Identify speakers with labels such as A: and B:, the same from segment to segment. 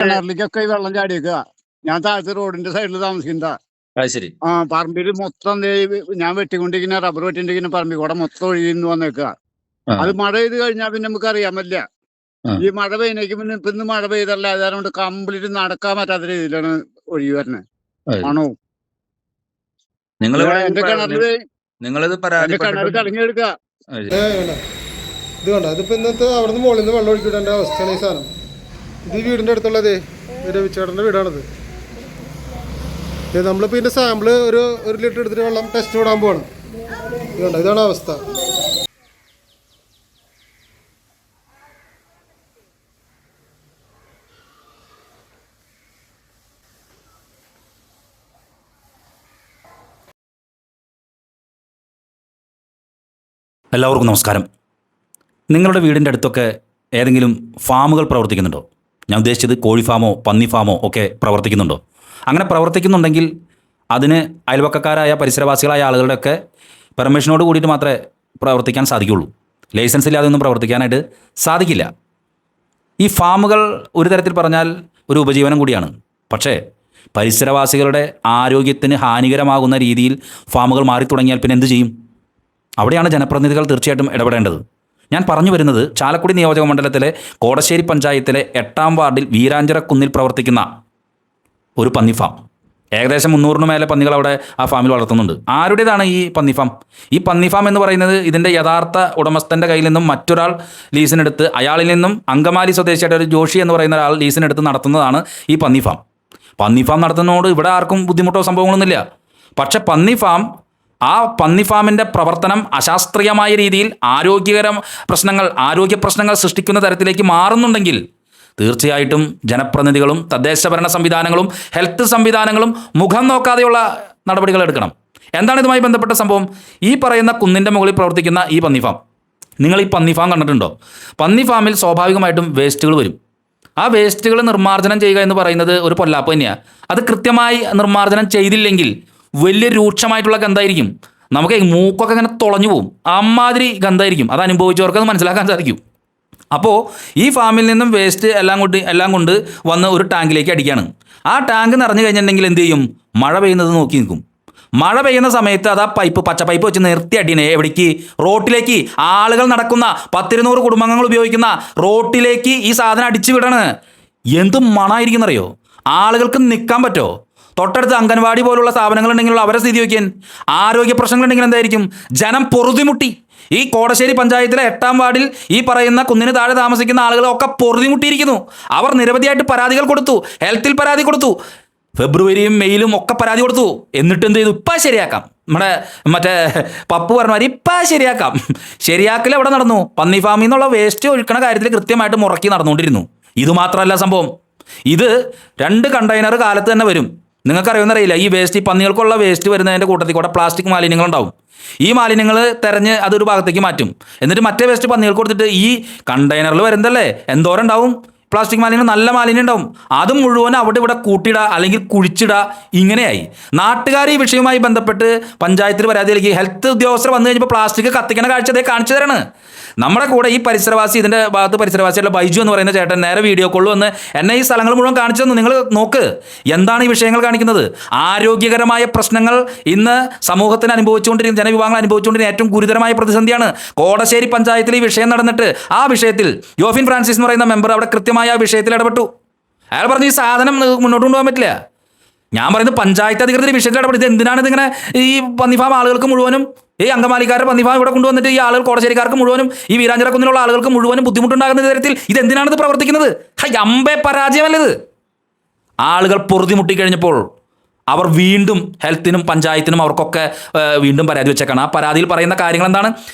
A: കിണറിലേക്കൊക്കെ ഈ വെള്ളം ചാടിയേക്കുക. ഞാൻ താഴത്തെ റോഡിന്റെ സൈഡിൽ താമസിക്കുന്നതാ.
B: അത് ശരി.
A: പറമ്പിൽ മൊത്തം ഞാൻ വെട്ടിക്കൊണ്ടിരിക്കുന്ന റബ്ബർ വെട്ടിണ്ടിരിക്കുന്ന പറമ്പിൽ കൂടെ മൊത്തം ഒഴുകിന്ന് വന്നേക്കുക.
B: ആ,
A: അത് മഴ പെയ്ത് കഴിഞ്ഞാൽ പിന്നെ നമുക്ക് അറിയാൻ പറ്റില്ല.
B: ആ.
A: ഈ മഴ പെയ്യുന്നേക്ക് പിന്നെ ഇപ്പൊ ഇന്ന് മഴ പെയ്തല്ല, അതുകൊണ്ട് കംപ്ലീറ്റ് നടക്കാൻ പറ്റാത്ത രീതിയിലാണ് ഒഴുകി വരുന്നത്.
B: അത് ശരി.
A: ആണോ?
B: നിങ്ങളിവിടെ
A: എന്റെ കിണറിൽ
B: നിങ്ങളിത്
A: എന്റെ കിണറ്
B: പരാതിപ്പെട്ടിട്ടുണ്ട്.
A: കലങ്ങിയെടുക്കുക.
B: അത് ശരി.
C: വേണ്ട ഇത് വേണ്ട ഇതിപ്പോൾ ഇന്നത്തെ അവിടെ നിന്ന് മുകളിൽ നിന്ന് വെള്ളം ഒഴുക്കിടേണ്ട അവസ്ഥയാണ് ഈ സാധനം. ഇത് ഈ വീടിൻ്റെ അടുത്തുള്ളത് രവിച്ചേട്ടൻ്റെ വീടാണിത്. നമ്മളിപ്പോൾ ഇതിൻ്റെ സാമ്പിള് ഒരു ലിറ്റർ എടുത്തിട്ട് വെള്ളം ടെസ്റ്റ് വിടാൻ പോവാണ്. ഇത് വേണ്ട ഇതാണ് അവസ്ഥ.
D: എല്ലാവർക്കും നമസ്കാരം. നിങ്ങളുടെ വീടിൻ്റെ അടുത്തൊക്കെ ഏതെങ്കിലും ഫാമുകൾ പ്രവർത്തിക്കുന്നുണ്ടോ? ഞാൻ ഉദ്ദേശിച്ചത് കോഴി ഫാമോ പന്നി ഫാമോ ഒക്കെ പ്രവർത്തിക്കുന്നുണ്ടോ? അങ്ങനെ പ്രവർത്തിക്കുന്നുണ്ടെങ്കിൽ അതിന് അയൽവക്കക്കാരായ പരിസരവാസികളായ ആളുകളുടെയൊക്കെ പെർമിഷനോട് കൂടിയിട്ട് മാത്രമേ പ്രവർത്തിക്കാൻ സാധിക്കുകയുള്ളൂ. ലൈസൻസ് ഇല്ലാതെ ഒന്നും പ്രവർത്തിക്കാനായിട്ട് സാധിക്കില്ല. ഈ ഫാമുകൾ ഒരു തരത്തിൽ പറഞ്ഞാൽ ഒരു ഉപജീവനം കൂടിയാണ്. പക്ഷേ പരിസരവാസികളുടെ ആരോഗ്യത്തിന് ഹാനികരമാകുന്ന രീതിയിൽ ഫാമുകൾ മാറി തുടങ്ങിയാൽ പിന്നെ എന്ത് ചെയ്യും? അവിടെയാണ് ജനപ്രതിനിധികൾ തീർച്ചയായിട്ടും ഇടപെടേണ്ടത്. ഞാൻ പറഞ്ഞു വരുന്നത് ചാലക്കുടി നിയോജക മണ്ഡലത്തിലെ കോടശ്ശേരി പഞ്ചായത്തിലെ 8-ാം വാർഡിൽ വീരാഞ്ചിറക്കുന്നിൽ പ്രവർത്തിക്കുന്ന ഒരു പന്നി ഫാം. ഏകദേശം 300 മേലെ പന്നികൾ അവിടെ ആ ഫാമിൽ വളർത്തുന്നുണ്ട്. ആരുടേതാണ് ഈ പന്നി ഫാം? ഈ പന്നി ഫാം എന്ന് പറയുന്നത് ഇതിൻ്റെ യഥാർത്ഥ ഉടമസ്ഥൻ്റെ കയ്യിൽ നിന്നും മറ്റൊരാൾ ലീസിനെടുത്ത്, അയാളിൽ നിന്നും അങ്കമാലി സ്വദേശിയായിട്ട് ഒരു ജോഷി എന്ന് പറയുന്ന ഒരാൾ ലീസിനെടുത്ത് നടത്തുന്നതാണ് ഈ പന്നി ഫാം. പന്നി ഫാം നടത്തുന്നതോട് ഇവിടെ ആർക്കും ബുദ്ധിമുട്ടോ സംഭവങ്ങളൊന്നുമില്ല. പക്ഷേ പന്നി ഫാമിൻ്റെ പ്രവർത്തനം അശാസ്ത്രീയമായ രീതിയിൽ ആരോഗ്യ പ്രശ്നങ്ങൾ സൃഷ്ടിക്കുന്ന തരത്തിലേക്ക് മാറുന്നുണ്ടെങ്കിൽ തീർച്ചയായിട്ടും ജനപ്രതിനിധികളും തദ്ദേശഭരണ സംവിധാനങ്ങളും ഹെൽത്ത് സംവിധാനങ്ങളും മുഖം നോക്കാതെയുള്ള നടപടികൾ എടുക്കണം. എന്താണ് ഇതുമായി ബന്ധപ്പെട്ട സംഭവം? ഈ പറയുന്ന കുന്നിൻ്റെ മുകളിൽ പ്രവർത്തിക്കുന്ന ഈ പന്നി ഫാം, നിങ്ങൾ ഈ പന്നി ഫാം കണ്ടിട്ടുണ്ടോ? പന്നി ഫാമിൽ സ്വാഭാവികമായിട്ടും വേസ്റ്റുകൾ വരും. ആ വേസ്റ്റുകൾ നിർമ്മാർജ്ജനം ചെയ്യുക എന്ന് പറയുന്നത് ഒരു പൊല്ലാപ്പ് തന്നെയാണ്. അത് കൃത്യമായി നിർമ്മാർജ്ജനം ചെയ്തില്ലെങ്കിൽ വലിയ രൂക്ഷമായിട്ടുള്ള ഗന്ധമായിരിക്കും. നമുക്ക് മൂക്കൊക്കെ ഇങ്ങനെ തുളഞ്ഞു പോകും. അമ്മാതിരി ഗന്ധമായിരിക്കും. അത് അനുഭവിച്ചവർക്ക് അത് മനസ്സിലാക്കാൻ സാധിക്കും. അപ്പോൾ ഈ ഫാമിൽ നിന്നും വേസ്റ്റ് എല്ലാം കൊണ്ട് വന്ന് ഒരു ടാങ്കിലേക്ക് അടിക്കുകയാണ്. ആ ടാങ്ക് നിറഞ്ഞു കഴിഞ്ഞിട്ടുണ്ടെങ്കിൽ എന്ത് ചെയ്യും? മഴ പെയ്യുന്നത് നോക്കി നിൽക്കും. മഴ പെയ്യുന്ന സമയത്ത് അത് ആ പച്ച പൈപ്പ് വെച്ച് നിർത്തി അടിയണേ. എവിടേക്ക്? റോട്ടിലേക്ക്. ആളുകൾ നടക്കുന്ന 10-200 കുടുംബങ്ങൾ ഉപയോഗിക്കുന്ന റോട്ടിലേക്ക് ഈ സാധനം അടിച്ചു വിടണ്. എന്ത് മണമായിരിക്കുന്നറിയോ? ആളുകൾക്ക് നിൽക്കാൻ പറ്റുമോ? തൊട്ടടുത്ത് അംഗൻവാടി പോലുള്ള സ്ഥാപനങ്ങളുണ്ടെങ്കിലുള്ള അവരെ സ്ഥിതി നോക്കിയാൽ ആരോഗ്യ പ്രശ്നങ്ങളുണ്ടെങ്കിൽ എന്തായിരിക്കും? ജനം പൊറുതിമുട്ടി. ഈ കോടശ്ശേരി പഞ്ചായത്തിലെ 8-ാം വാർഡിൽ ഈ പറയുന്ന കുന്നിന് താഴെ താമസിക്കുന്ന ആളുകളൊക്കെ പൊറുതിമുട്ടിയിരിക്കുന്നു. അവർ നിരവധിയായിട്ട് പരാതികൾ കൊടുത്തു. ഹെൽത്തിൽ പരാതി കൊടുത്തു. ഫെബ്രുവരിയും മെയിലും ഒക്കെ പരാതി കൊടുത്തു. എന്നിട്ട് എന്ത് ചെയ്തു? ഇപ്പം ശരിയാക്കാം. മറ്റേ പപ്പു പറഞ്ഞ ഇപ്പം ശരിയാക്കാം. ശരിയാക്കൽ എവിടെ നടന്നു? പന്നി ഫാമിൽ നിന്നുള്ള വേസ്റ്റ് ഒഴുക്കണ കാര്യത്തിൽ കൃത്യമായിട്ട് മുറക്കി നടന്നുകൊണ്ടിരുന്നു. ഇതുമാത്രമല്ല സംഭവം. ഇത് 2 കണ്ടെയ്നർ കാലത്ത് തന്നെ വരും. നിങ്ങൾക്കറിയുമെന്നറിയില്ല, ഈ പന്നികൾക്കുള്ള വേസ്റ്റ് വരുന്നതിൻ്റെ കൂട്ടത്തിൽ കൂടെ പ്ലാസ്റ്റിക് മാലിന്യങ്ങളുണ്ടാവും. ഈ മാലിന്യങ്ങൾ തെരഞ്ഞ് അതൊരു ഭാഗത്തേക്ക് മാറ്റും. എന്നിട്ട് മറ്റേ വേസ്റ്റ് പന്നികൾക്ക് കൊടുത്തിട്ട് ഈ കണ്ടെയ്നറിൽ വരുന്നതല്ലേ എന്തോരം ഉണ്ടാവും പ്ലാസ്റ്റിക് മാലിന്യം, നല്ല മാലിന്യം ഉണ്ടാവും. അത് മുഴുവൻ അവിടെ ഇവിടെ കൂട്ടിയിടുക അല്ലെങ്കിൽ കുഴിച്ചിടുക. ഇങ്ങനെയായി. നാട്ടുകാർ ഈ വിഷയവുമായി ബന്ധപ്പെട്ട് പഞ്ചായത്തിൽ പരാതി നൽകി. ഹെൽത്ത് ഉദ്യോഗസ്ഥർ വന്നു കഴിഞ്ഞപ്പോൾ പ്ലാസ്റ്റിക് കത്തിക്കണ കാഴ്ച അതേ കാണിച്ചു തരാണ്. നമ്മുടെ കൂടെ ഈ ഇതിൻ്റെ ഭാഗത്ത് പരിസരവാസിയുള്ള ബൈജു എന്ന് പറയുന്ന ചേട്ടൻ നേരെ വീഡിയോ കോൾ വന്ന് എന്നെ ഈ സ്ഥലങ്ങൾ മുഴുവൻ കാണിച്ചു തന്നു. നിങ്ങൾ നോക്ക്, എന്താണ് ഈ വിഷയങ്ങൾ കാണിക്കുന്നത്? ആരോഗ്യകരമായ പ്രശ്നങ്ങൾ ഇന്ന് സമൂഹത്തിന് അനുഭവിച്ചുകൊണ്ടിരിക്കുന്ന ജനവിഭാഗങ്ങൾ അനുഭവിച്ചുകൊണ്ടിരിക്കുന്ന ഏറ്റവും ഗുരുതരമായ പ്രതിസന്ധിയാണ്. കോടശ്ശേരി പഞ്ചായത്തിൽ ഈ വിഷയം നടന്നിട്ട് ആ വിഷയത്തിൽ യോഫിൻ ഫ്രാൻസിസ് എന്ന് പറയുന്ന മെമ്പർ അവിടെ കൃത്യമായി ആ വിഷയത്തിൽ ഇടപെട്ടു. അയാൾ പറഞ്ഞു ഈ സാധനം മുന്നോട്ട് കൊണ്ടുപോകാൻ പറ്റില്ല. ഞാൻ പറയുന്നത് പഞ്ചായത്ത് അധികൃതർ ഈ വിഷയത്തിൽ ഇടപെട്ടത് എന്തിനാണ്? ഇതിങ്ങനെ ഈ പന്നിഫാം ആളുകൾക്ക് മുഴുവനും, ഈ അങ്കമാലിക്കാരുടെ പന്നിഫാം ഇവിടെ കൊണ്ടുവന്നിട്ട് ഈ ആളുകൾ കോടശ്ശേരിക്കാർക്ക് മുഴുവനും, ഈ വീരാഞ്ചിറക്കുന്നിലുള്ള ആളുകൾക്ക് മുഴുവനും ബുദ്ധിമുട്ടുണ്ടാകുന്ന തരത്തിൽ ഇതെന്തിനാണിത് പ്രവർത്തിക്കുന്നത്? അമ്പേ പരാജയമല്ലത്. ആളുകൾ പൊറുതിമുട്ടി കഴിഞ്ഞപ്പോൾ അവർ വീണ്ടും ഹെൽത്തിനും പഞ്ചായത്തിനും അവർക്കൊക്കെ വീണ്ടും പരാതി വെച്ചേക്കാണ്. ആ പരാതിയിൽ പറയുന്ന കാര്യങ്ങൾ എന്താണ്?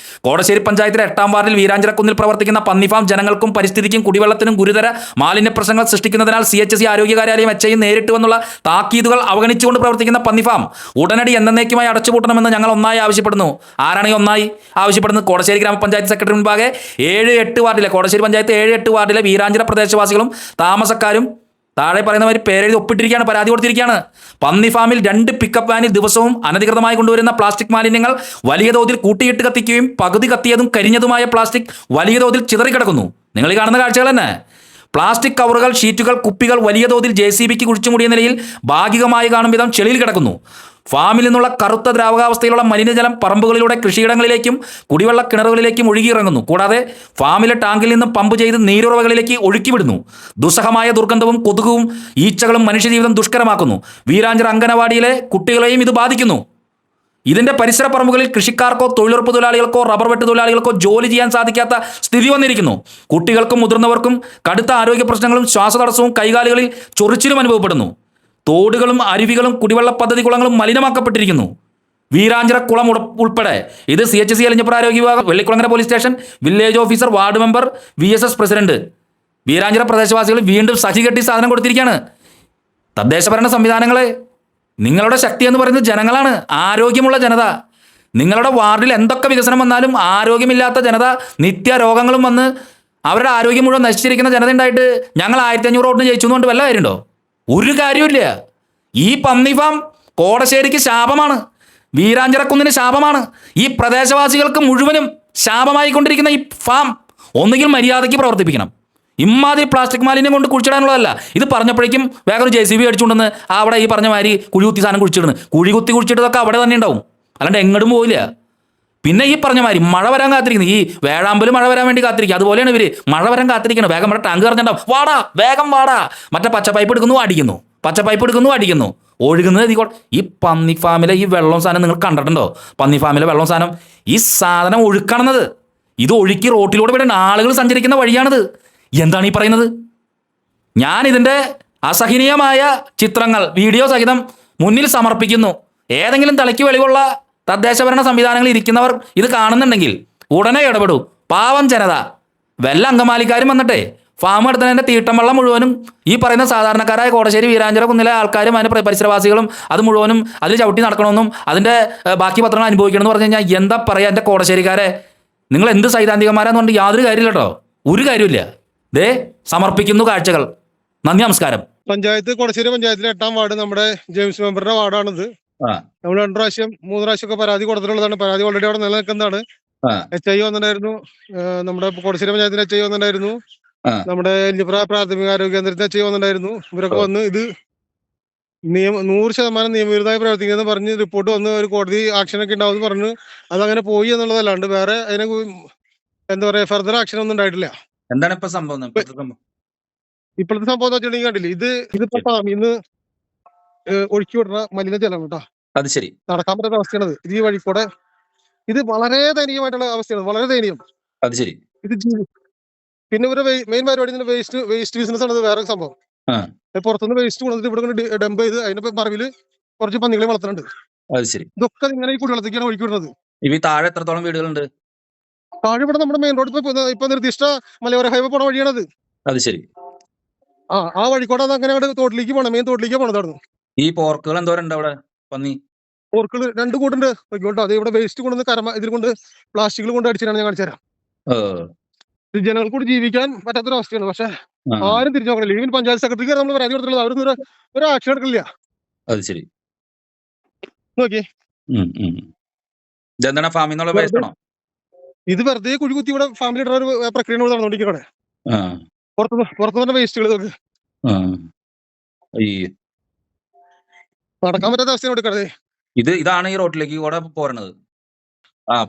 D: കോടശ്ശേരി പഞ്ചായത്തിലെ 8-ാം വാർഡിൽ വീരാഞ്ചിറക്കുന്നിൽ പ്രവർത്തിക്കുന്ന പന്നി ഫാം ജനങ്ങൾക്കും പരിസ്ഥിതിക്കും കുടിവെള്ളത്തിനും ഗുരുതര മാലിന്യ പ്രശ്നങ്ങൾ സൃഷ്ടിക്കുന്നതിനാൽ CHC ആരോഗ്യ കാര്യാലയം HIയും നേരിട്ട് വന്നുള്ള താക്കീതുകൾ അവഗണിച്ചുകൊണ്ട് പ്രവർത്തിക്കുന്ന പന്നി ഫാം ഉടനടി എന്നേക്കുമായി അടച്ചുപൂട്ടണമെന്ന് ഞങ്ങൾ ഒന്നായി ആവശ്യപ്പെടുന്നു. ആരാണ് ഈ ഒന്നായി ആവശ്യപ്പെടുന്നത്? കോടശ്ശേരി ഗ്രാമപഞ്ചായത്ത് സെക്രട്ടറി മുൻപാകെ 7-8 വാർഡിലെ കോടശ്ശേരി പഞ്ചായത്ത് 7-8 വാർഡിലെ വീരാഞ്ചിറ പ്രദേശവാസികളും താമസക്കാരും താഴെ പറയുന്നവർ പേരെഴുതി ഒപ്പിട്ടിരിക്കുകയാണ്, പരാതി കൊടുത്തിരിക്കുകയാണ്. പന്നി ഫാമിൽ 2 പിക്കപ്പ് വാനിൽ ദിവസവും അനധികൃതമായി കൊണ്ടുവരുന്ന പ്ലാസ്റ്റിക് മാലിന്യങ്ങൾ വലിയ തോതിൽ കൂട്ടിയിട്ട് കത്തിക്കുകയും പകുതി കത്തിയതും കരിഞ്ഞതുമായ പ്ലാസ്റ്റിക് വലിയ തോതിൽ ചിതറിക്കിടക്കുന്നു. നിങ്ങൾ ഈ കാണുന്ന കാഴ്ചകൾ തന്നെ. പ്ലാസ്റ്റിക് കവറുകൾ, ഷീറ്റുകൾ, കുപ്പികൾ വലിയ തോതിൽ JCBക്ക് കുഴിച്ചുമൂടിയ നിലയിൽ ഭാഗികമായി കാണും വിധം ചെളിയിൽ കിടക്കുന്നു. ഫാമിൽ നിന്നുള്ള കറുത്ത ദ്രാവകാവസ്ഥയിലുള്ള മലിനജലം പറമ്പുകളിലൂടെ കൃഷിയിടങ്ങളിലേക്കും കുടിവെള്ള കിണറുകളിലേക്കും ഒഴുകിയിറങ്ങുന്നു. കൂടാതെ ഫാമിലെ ടാങ്കിൽ നിന്ന് പമ്പ് ചെയ്ത് നീരുറവകളിലേക്ക് ഒഴുക്കിവിടുന്നു. ദുസ്സഹമായ ദുർഗന്ധവും കൊതുകും ഈച്ചകളും മനുഷ്യജീവിതം ദുഷ്കരമാക്കുന്നു. വീരാഞ്ചിറ അംഗനവാടിയിലെ കുട്ടികളെയും ഇത് ബാധിക്കുന്നു. ഇതിൻ്റെ പരിസര പറമ്പുകളിൽ കൃഷിക്കാർക്കോ തൊഴിലുറപ്പ് തൊഴിലാളികൾക്കോ റബ്ബർ വെട്ട് തൊഴിലാളികൾക്കോ ജോലി ചെയ്യാൻ സാധിക്കാത്ത സ്ഥിതി വന്നിരിക്കുന്നു. കുട്ടികൾക്കും മുതിർന്നവർക്കും കടുത്ത ആരോഗ്യ പ്രശ്നങ്ങളും ശ്വാസതടസ്സവും കൈകാലുകളിൽ ചൊറിച്ചിലും അനുഭവപ്പെടുന്നു. തോടുകളും അരുവികളും കുടിവെള്ള പദ്ധതി കുളങ്ങളും മലിനമാക്കപ്പെട്ടിരിക്കുന്നു. വീരാഞ്ചിറ കുളം ഉൾപ്പെടെ. ഇത് CHC എലിഞ്ഞപ്പുറ ആരോഗ്യ വിഭാഗം, Vellikulangara police station, village officer, ward member, VSS president. Veeranchira പ്രദേശവാസികൾ വീണ്ടും സഹികെട്ടി സാധനം കൊടുത്തിരിക്കുകയാണ്. തദ്ദേശഭരണ സംവിധാനങ്ങളെ, നിങ്ങളുടെ ശക്തി എന്ന് പറയുന്നത് ജനങ്ങളാണ്, ആരോഗ്യമുള്ള ജനത. നിങ്ങളുടെ വാർഡിൽ എന്തൊക്കെ വികസനം വന്നാലും ആരോഗ്യമില്ലാത്ത ജനത, നിത്യരോഗങ്ങളും വന്ന് അവരുടെ ആരോഗ്യം മുഴുവൻ നശിച്ചിരിക്കുന്ന ജനത ഉണ്ടായിട്ട് ഞങ്ങൾ 1500 വോട്ടിന് ജയിച്ചു കൊണ്ട് വല്ല കാര്യമുണ്ടോ? ഒരു കാര്യമില്ല. ഈ പന്നി ഫാം കോടശ്ശേരിക്ക് ശാപമാണ്, വീരാഞ്ചിറക്കുന്നിന് ശാപമാണ്, ഈ പ്രദേശവാസികൾക്ക് മുഴുവനും ശാപമായിക്കൊണ്ടിരിക്കുന്ന ഈ ഫാം ഒന്നുകിൽ മര്യാദയ്ക്ക് പ്രവർത്തിപ്പിക്കണം. ഇമ്മാതിരി പ്ലാസ്റ്റിക് മാലിന്യം കൊണ്ട് കുഴിച്ചിടാനുള്ളതല്ല. ഇത് പറഞ്ഞപ്പോഴേക്കും വേഗം ഒരു JCB അടിച്ചുകൊണ്ടെന്ന് അവിടെ ഈ പറഞ്ഞ മാതിരി കുഴി കുത്തി സാധനം കുഴിച്ചിടുന്നു. കുഴി കുത്തി കുഴിച്ചിട്ടതൊക്കെ അവിടെ തന്നെ ഉണ്ടാവും, അല്ലാണ്ട് എങ്ങോട്ടും പോയില്ല. പിന്നെ ഈ പറഞ്ഞ മാതിരി മഴ വരാൻ കാത്തിരിക്കുന്നു. ഈ വേഴാമ്പലും മഴ വരാൻ വേണ്ടി കാത്തിരിക്കുക. അതുപോലെയാണ് ഇവർ മഴ വരാൻ കാത്തിരിക്കണം. വേഗം നമ്മുടെ ടാങ്ക് പറഞ്ഞിട്ടുണ്ടാവും, വാടാ വേഗം വാടാ. മറ്റേ പച്ച പൈപ്പ് എടുക്കുന്നു, അടിക്കുന്നു, പച്ച പൈപ്പ് എടുക്കുന്നു, അടിക്കുന്നു, ഒഴുകുന്നത് ഈ പന്നി ഫാമിലെ ഈ വെള്ളം സാധനം നിങ്ങൾ കണ്ടിട്ടുണ്ടോ? പന്നി ഫാമിലെ വെള്ളം സാധനം, ഈ സാധനം ഒഴുക്കണത്, ഇത് ഒഴുക്കി റോട്ടിലൂടെ വിടാൻ ആളുകൾ സഞ്ചരിക്കുന്ന വഴിയാണിത്. എന്താണ് ഈ പറയുന്നത്? ഞാൻ ഇതിൻ്റെ അസഹനീയമായ ചിത്രങ്ങൾ വീഡിയോ സഹിതം മുന്നിൽ സമർപ്പിക്കുന്നു. ഏതെങ്കിലും തലയ്ക്ക് വെളിവുള്ള തദ്ദേശഭരണ സംവിധാനങ്ങൾ ഇരിക്കുന്നവർ ഇത് കാണുന്നുണ്ടെങ്കിൽ ഉടനെ ഇടപെടൂ. പാവം ജനത, വല്ല അങ്കമാലിക്കാരും വന്നിട്ടേ ഫാം എടുത്തതിൻ്റെ തീട്ടം വെള്ളം മുഴുവനും ഈ പറയുന്ന സാധാരണക്കാരായ കോടശ്ശേരി വീരാഞ്ചിറ കുന്നിലെ ആൾക്കാരും അതിൻ്റെ പരിസരവാസികളും അത് മുഴുവനും അതിൽ ചവിട്ടി നടക്കണമെന്നും അതിൻ്റെ ബാക്കി പത്രങ്ങൾ അനുഭവിക്കണമെന്ന് പറഞ്ഞു കഴിഞ്ഞാൽ എന്താ പറയുക? എൻ്റെ കോടശ്ശേരിക്കാരെ, നിങ്ങൾ എന്ത് സൈദ്ധാന്തികന്മാരാന്ന് പറഞ്ഞിട്ട് യാതൊരു കാര്യമില്ല കേട്ടോ, ഒരു കാര്യമില്ല. ദേ സമർപ്പിക്കുന്നു കാഴ്ചകൾ. നന്ദി, നമസ്കാരം.
C: പഞ്ചായത്ത്, കൊടശ്ശേരി പഞ്ചായത്തിലെ 8ാം വാർഡ് നമ്മുടെ ജെയിംസ് മെമ്പറുടെ വാർഡാണിത്. നമ്മൾ 2 പ്രാവശ്യം 3 പ്രാവശ്യം ഒക്കെ പരാതി കൊടുത്തിട്ടുള്ളതാണ്. പരാതി ഓൾറെഡി അവിടെ നിലനിൽക്കുന്നതാണ്. HI വന്നിട്ടുണ്ടായിരുന്നു, നമ്മുടെ കൊടശ്ശേരി പഞ്ചായത്തിന് HI വന്നിട്ടുണ്ടായിരുന്നു, നമ്മുടെ എലിഞ്ഞിപ്പുറ പ്രാഥമിക ആരോഗ്യ കേന്ദ്രത്തിന് HI വന്നിട്ടുണ്ടായിരുന്നു. ഇവരൊക്കെ വന്ന് ഇത് 100% നിയമവിരുദ്ധമായി പ്രവർത്തിക്കുന്നത് പറഞ്ഞ് റിപ്പോർട്ട് വന്ന് ഒരു കോടതി ആക്ഷനൊക്കെ ഉണ്ടാവും പറഞ്ഞു. അതങ്ങനെ പോയി എന്നുള്ളതല്ലാണ്ട് വേറെ അതിനെ എന്താ പറയാ ഫർദർ ആക്ഷൻ ഒന്നും ഉണ്ടായിട്ടില്ല.
D: എന്താണ് ഇപ്പൊ സംഭവം?
C: ഇപ്പോഴത്തെ സംഭവം എന്ന് വെച്ചിട്ടുണ്ടെങ്കിൽ കണ്ടില്ലേ, ഇതിപ്പോ ഫാമിന്ന് ഒഴുക്കി വിടുന്ന മലിനജലം കേട്ടോ.
D: അത് ശരി,
C: നടക്കാൻ പറ്റുന്ന അവസ്ഥയാണത്. ഇത് ഈ വഴി കൂടെ ഇത് വളരെ ദയനീയമായിട്ടുള്ള അവസ്ഥയാണ്, വളരെ ദയനീയം.
D: അത് ശരി.
C: ഇത് പിന്നെ ഒരു മെയിൻ പരിപാടി വേസ്റ്റ് ബിസിനസ് ആണ്. വേറെ സംഭവം, പുറത്തുനിന്ന് വേസ്റ്റ് കൊണ്ടുവന്നിട്ട് ഇവിടെ ഡംപ് ചെയ്ത് അതിന്റെ മറവില് കുറച്ച് പന്നികളെ വളർത്തുന്നുണ്ട്.
D: അത് ശരി.
C: ഇതൊക്കെ ഇങ്ങനെ ഈ കുടിവെള്ളത്തേക്കാണ് ഒഴുക്കി വിടുന്നത്.
D: ഈ താഴെ എത്രത്തോളം വീടുകളുണ്ട്?
C: താഴെ ഇവിടെ നമ്മുടെ മെയിൻ റോഡ് ഇപ്പൊ നിർദ്ദിഷ്ട മലയോര ഹൈവേ പോണ വഴിയാണത്.
D: അത് ശരി.
C: ആ വഴിക്കൂടെ അത് അങ്ങനെ അവിടെ തോട്ടിലേക്ക് പോണം, മെയിൻ തോട്ടിലേക്ക് പോണത്. അവിടെ
D: ഈ പോർക്കുകൾ എന്തോരം ഉണ്ട് അവിടെ? പന്നി
C: പോർക്കുകൾ 2 കൂട്ടുണ്ട്. അത് ഇവിടെ വേസ്റ്റ് കൊണ്ടുവന്ന് ഇതിൽ കൊണ്ട് പ്ലാസ്റ്റിക്കുകൾ കൊണ്ട് അടിച്ചിട്ടാണ് ഞാൻ കാണിച്ചു തരാം. ജനങ്ങൾക്ക് കൂടി ജീവിക്കാൻ പറ്റാത്തൊരവസ്ഥയാണ്. പക്ഷെ ആരും തിരിച്ചു നോക്കണില്ല. ഈവൻ പഞ്ചായത്ത് സെക്രട്ടറിക്ക് നമ്മൾ പരാതി കൊടുത്തിട്ടുള്ളത്, അവരൊന്നും ഒരു ആക്ഷൻ എടുക്കില്ല.
D: അത് ശരി.
C: നോക്കി ഇത് വെറുതെ കുഴി കുത്തി ഇവിടെ ഫാമിലി ഇടുന്ന ഒരു പ്രക്രിയ നടന്നുകൊണ്ടിരിക്കുകയാണ്. പുറത്തുനിന്ന് വേസ്റ്റുകൾ നോക്ക്, നടക്കാൻ പറ്റാത്ത അവസ്ഥയാണ് എടുക്കണത്.
D: ഇതാണ് ഈ റോഡിലേക്ക് കൂടെ പോരണത്.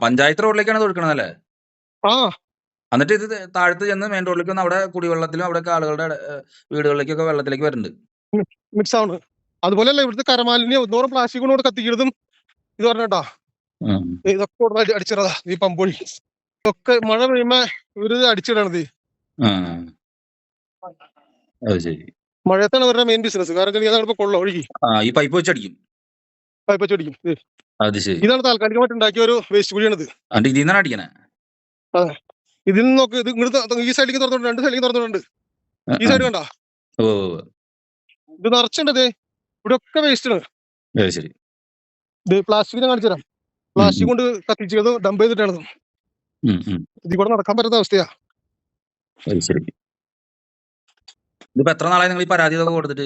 D: പഞ്ചായത്ത് റോഡിലേക്കാണ് കൊടുക്കണത് അല്ലേ? എന്നിട്ട് ഇത് താഴത്ത് ചെന്ന് മെയിൻ റോഡിലേക്ക് വന്ന് അവിടെ കുടിവെള്ളത്തിലും അവിടെ ആളുകളുടെ വീടുകളിലേക്കൊക്കെ വെള്ളത്തിലേക്ക് വരുന്നുണ്ട്,
C: മിക്സ് ആണ്. അതുപോലെയല്ല ഇവിടുത്തെ കരമാലിന്യം ഒന്നോറും പ്ലാസ്റ്റിക് കൊണ്ട് കത്തിക്കുന്നതും ഇത് പറഞ്ഞാ ഇതൊക്കെ അടിച്ചിടതാ. ഈ പമ്പൊഴി ഇതൊക്കെ മഴ പെയ്യുമ്പോ ഇവര് അടിച്ചിടണത്. മഴയത്താണ് അവരുടെ മെയിൻ ബിസിനസ്. കാരണം കൊള്ള ഒഴുകി
D: ഈ പൈപ്പ് വെച്ചടിക്കും.
C: ഇതാണ് താൽക്കാലികമായിട്ട് ഉണ്ടാക്കിയ ഒരു വേസ്റ്റ് കുഴിയാണിത്. അതെ, ഇതിൽ നിന്ന് നോക്ക്, ഇത് ഇങ്ങോട്ട് ഈ സൈഡിലേക്ക് തുറന്നിട്ടുണ്ട്, 2 സൈഡിലേക്ക് തുറന്നിട്ടുണ്ട്. ഈ സൈഡ് കണ്ട, ഇത് നിറച്ചിണ്ടത്. ഇവിടെ ഒക്കെ വേസ്റ്റ് ആണ്. ഇത് പ്ലാസ്റ്റിക് ഞാൻ കാണിച്ചു തരാം. പ്ലാസ്റ്റിക് കൊണ്ട് കത്തിച്ചത് ഡംപ് ചെയ്തിട്ടാണ്. ഇതിൽ കൂടെ നടക്കാൻ പറ്റാത്ത അവസ്ഥയാ.
D: എത്ര നാളായി നിങ്ങൾ ഈ പരാതി കൊടുത്തിട്ട്?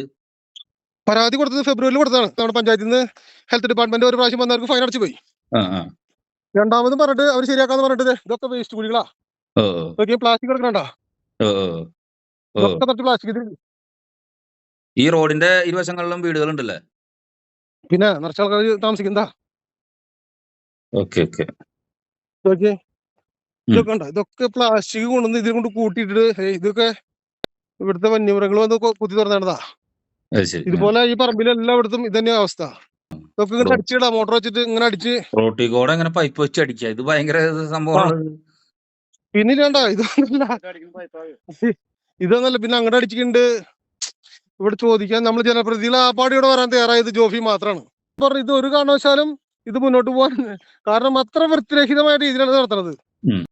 C: പരാതി കൊടുത്തത് ഫെബ്രുവരിയിൽ കൊടുത്തതാണ്. നമ്മുടെ പഞ്ചായത്തിൽ നിന്ന് ഹെൽത്ത് ഡിപ്പാർട്ട്മെന്റ് ഒരു പ്രാവശ്യം വന്നവർക്ക് ഫൈൻ അടച്ചു പോയി. രണ്ടാമതും പറഞ്ഞിട്ട് അവർ ശരിയാക്കാന്ന് പറഞ്ഞിട്ട് ഇതൊക്കെ വേസ്റ്റ് കുഴികളാ. പ്ലാസ്റ്റിക് എടുക്കണ്ട. ഇതൊക്കെ തട്ടി പ്ലാസ്റ്റിക്.
D: ഈ റോഡിന്റെ ഇരുവശങ്ങളിലും വീടുകളുണ്ടല്ലേ?
C: പിന്നെ നിറച്ച ആൾക്കാർ താമസിക്കുന്നതാ.
D: Okay okay.
C: ഇതൊക്കെ ഉണ്ടോ? ഇതൊക്കെ പ്ലാസ്റ്റിക് കൊണ്ടുവന്ന് ഇതിൽ കൊണ്ട് കൂട്ടിയിട്ടിട്ട് ഇതൊക്കെ ഇവിടുത്തെ വന്യമൃഗങ്ങൾ വന്ന് കുത്തി തുറന്നതാ. ഇതുപോലെ ഈ പറമ്പിലെല്ലായിടത്തും ഇതന്നെ അവസ്ഥ. ഇതൊക്കെ ഇങ്ങനെ അടിച്ചിടാ, മോട്ടോർ വെച്ചിട്ട് ഇങ്ങനെ അടിച്ച്
D: റോട്ടിൽ കൂടെ ഇങ്ങനെ പൈപ്പ് വെച്ച് അടിക്കുക. ഇത് ഭയങ്കര സംഭവം.
C: പിന്നെ വേണ്ട ഇതൊന്നല്ല, പിന്നെ അങ്ങോട്ട് അടിച്ചിട്ടുണ്ട്. ഇവിടെ ചോദിക്കാൻ നമ്മൾ ജനപ്രതിനിധികൾ ആ പാടി ഇവിടെ വരാൻ തയ്യാറായത് ജോഫി മാത്രമാണ്. പറഞ്ഞു ഇത് ഒരു കാരണവശാലും ഇത് മുന്നോട്ട് പോകാൻ, കാരണം അത്ര വൃത്തിരഹിതമായ രീതിയിലാണ് നടത്തുന്നത്.